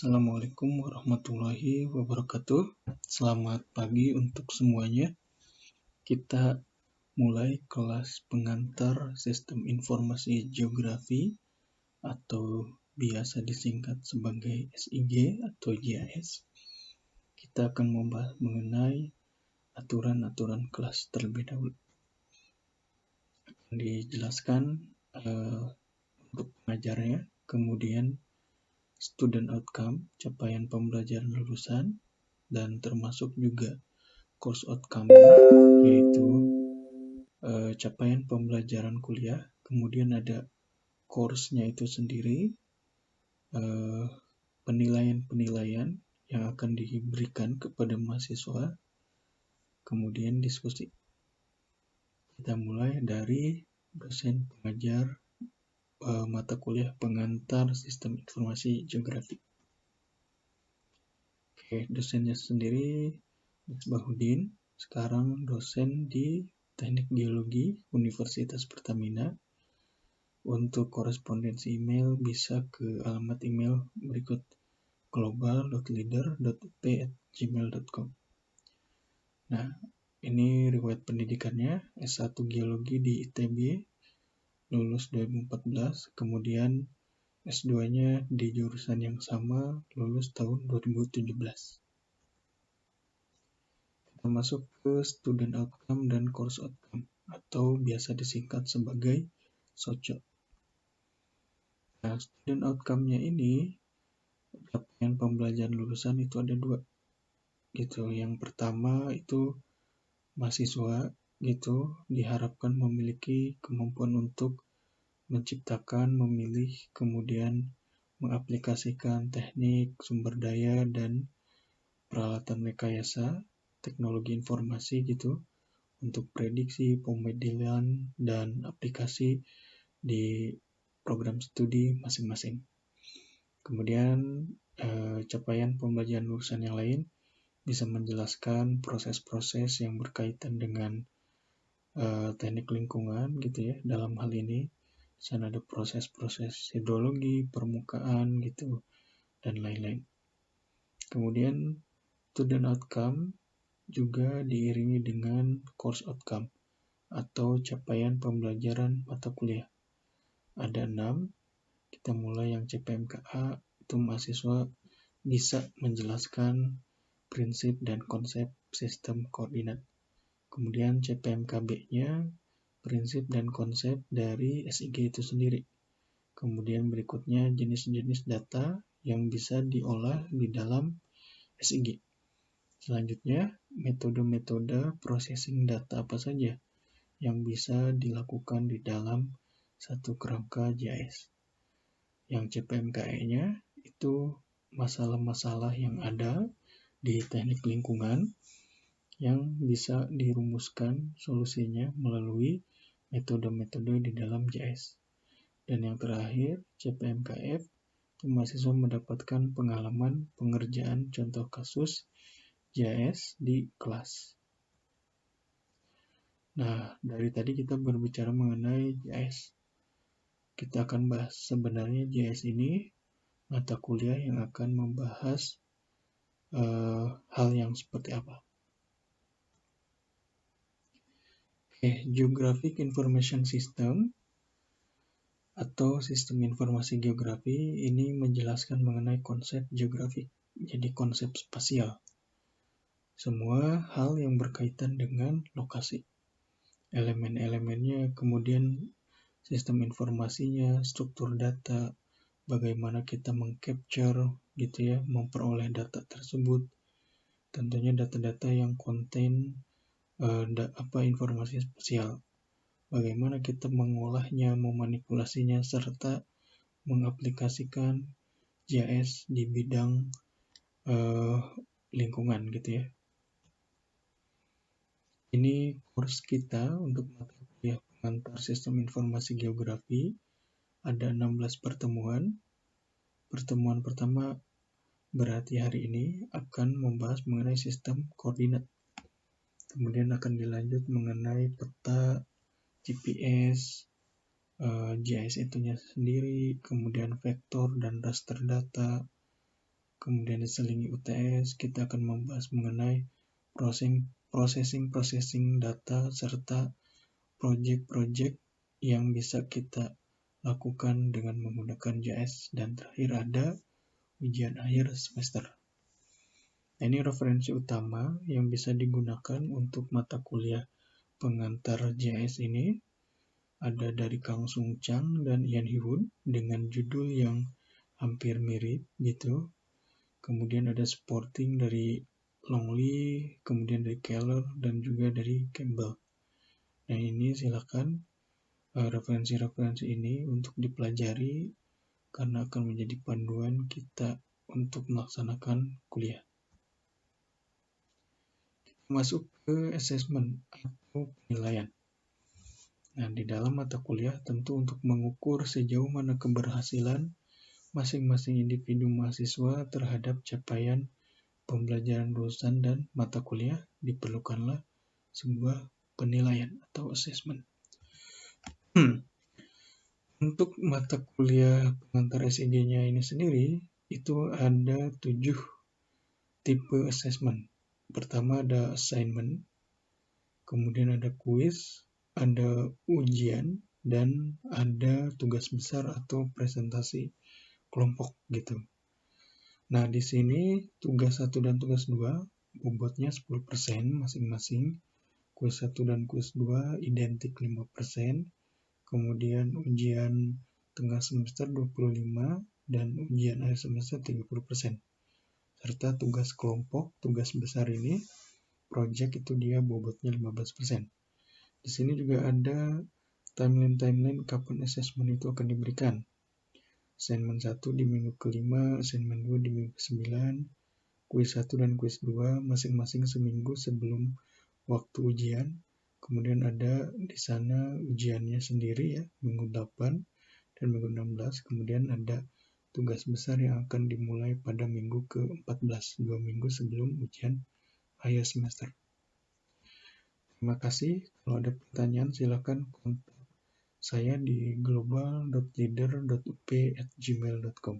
Assalamualaikum warahmatullahi wabarakatuh. Selamat pagi untuk semuanya. Kita mulai kelas pengantar Sistem Informasi Geografi atau biasa disingkat sebagai SIG atau JIS. Kita akan membahas mengenai aturan-aturan kelas terlebih dahulu. Dijelaskan untuk pengajarnya, kemudian student outcome, capaian pembelajaran lulusan, dan termasuk juga course outcome, yaitu capaian pembelajaran kuliah. Kemudian ada course-nya itu sendiri, penilaian-penilaian yang akan diberikan kepada mahasiswa, kemudian diskusi. Kita mulai dari dosen pengajar mata kuliah pengantar Sistem Informasi Geografi. Oke, dosennya sendiri Misbahuddin, sekarang dosen di Teknik Geologi Universitas Pertamina. Untuk korespondensi email bisa ke alamat email berikut global.leader.up@gmail.com. Nah, ini riwayat pendidikannya, S1 Geologi di ITB, lulus 2014, kemudian S2-nya di jurusan yang sama, lulus tahun 2017. Kita masuk ke student outcome dan course outcome, atau biasa disingkat sebagai SOCO. Nah, student outcome-nya ini, capaian pembelajaran lulusan itu ada dua. Gitu. Yang pertama itu mahasiswa gitu diharapkan memiliki kemampuan untuk menciptakan, memilih, kemudian mengaplikasikan teknik, sumber daya, dan peralatan rekayasa, teknologi informasi gitu, untuk prediksi, pemodelian, dan aplikasi di program studi masing-masing. Kemudian capaian pembelajaran lulusan yang lain bisa menjelaskan proses-proses yang berkaitan dengan teknik lingkungan gitu ya. Dalam hal ini sana ada proses-proses hidrologi, permukaan gitu, dan lain-lain. Kemudian student outcome juga diiringi dengan course outcome atau capaian pembelajaran mata kuliah. Ada 6. Kita mulai yang CPMKA, itu mahasiswa bisa menjelaskan prinsip dan konsep sistem koordinat. Kemudian CPMKB-nya prinsip dan konsep dari SIG itu sendiri. Kemudian berikutnya jenis-jenis data yang bisa diolah di dalam SIG. Selanjutnya metode-metode processing data apa saja yang bisa dilakukan di dalam satu kerangka JIS. Yang CPMKE-nya itu masalah-masalah yang ada di teknik lingkungan yang bisa dirumuskan solusinya melalui metode-metode di dalam JIS. Dan yang terakhir, CPMKF, itu mahasiswa mendapatkan pengalaman pengerjaan contoh kasus JIS di kelas. Nah, dari tadi kita berbicara mengenai JIS. Kita akan bahas sebenarnya JIS ini mata kuliah yang akan membahas hal yang seperti apa. Geographic Information System atau Sistem Informasi Geografi ini menjelaskan mengenai konsep geografik, jadi konsep spasial. Semua hal yang berkaitan dengan lokasi, elemen-elemennya, kemudian sistem informasinya, struktur data, bagaimana kita mengcapture gitu ya, memperoleh data tersebut. Tentunya data-data yang konten informasi spasial. Bagaimana kita mengolahnya, memanipulasinya, serta mengaplikasikan JIS di bidang lingkungan gitu ya. Ini course kita untuk mata kuliah pengantar Sistem Informasi Geografi. Ada 16 pertemuan. Pertemuan pertama berarti hari ini akan membahas mengenai sistem koordinat. Kemudian akan dilanjut mengenai peta, GPS, JIS itunya sendiri, kemudian vektor dan raster data, kemudian diselingi UTS, kita akan membahas mengenai processing data, serta project-project yang bisa kita lakukan dengan menggunakan JS, dan terakhir ada ujian akhir semester. Ini referensi utama yang bisa digunakan untuk mata kuliah pengantar JS ini. Ada dari Kang Sung Chang dan Ian Hee-woon dengan judul yang hampir mirip gitu. Kemudian ada supporting dari Longley, kemudian dari Keller, dan juga dari Campbell. Nah, ini silakan referensi-referensi ini untuk dipelajari karena akan menjadi panduan kita untuk melaksanakan kuliah. Masuk ke assessment atau penilaian. Nah, di dalam mata kuliah tentu untuk mengukur sejauh mana keberhasilan masing-masing individu mahasiswa terhadap capaian pembelajaran lulusan dan mata kuliah, diperlukanlah sebuah penilaian atau assessment. Untuk mata kuliah pengantar SIG-nya ini sendiri, itu ada 7 tipe assessment. Pertama ada assignment, kemudian ada quiz, ada ujian, dan ada tugas besar atau presentasi kelompok gitu. Nah, di sini tugas 1 dan tugas 2 bobotnya 10% masing-masing. Kuis 1 dan kuis 2 identik 5%. Kemudian ujian tengah semester 25 dan ujian akhir semester 30%. Serta tugas kelompok, tugas besar ini project itu dia bobotnya 15%. Di sini juga ada timeline kapan assessment itu akan diberikan. Assignment 1 di minggu ke-5, assignment 2 di minggu ke-9, kuis 1 dan kuis 2 masing-masing seminggu sebelum waktu ujian. Kemudian ada di sana ujiannya sendiri ya, minggu 8 dan minggu 16. Kemudian ada tugas besar yang akan dimulai pada minggu ke-14, 2 minggu sebelum ujian akhir semester. Terima kasih. Kalau ada pertanyaan silakan kontak saya di global.leader.up@gmail.com.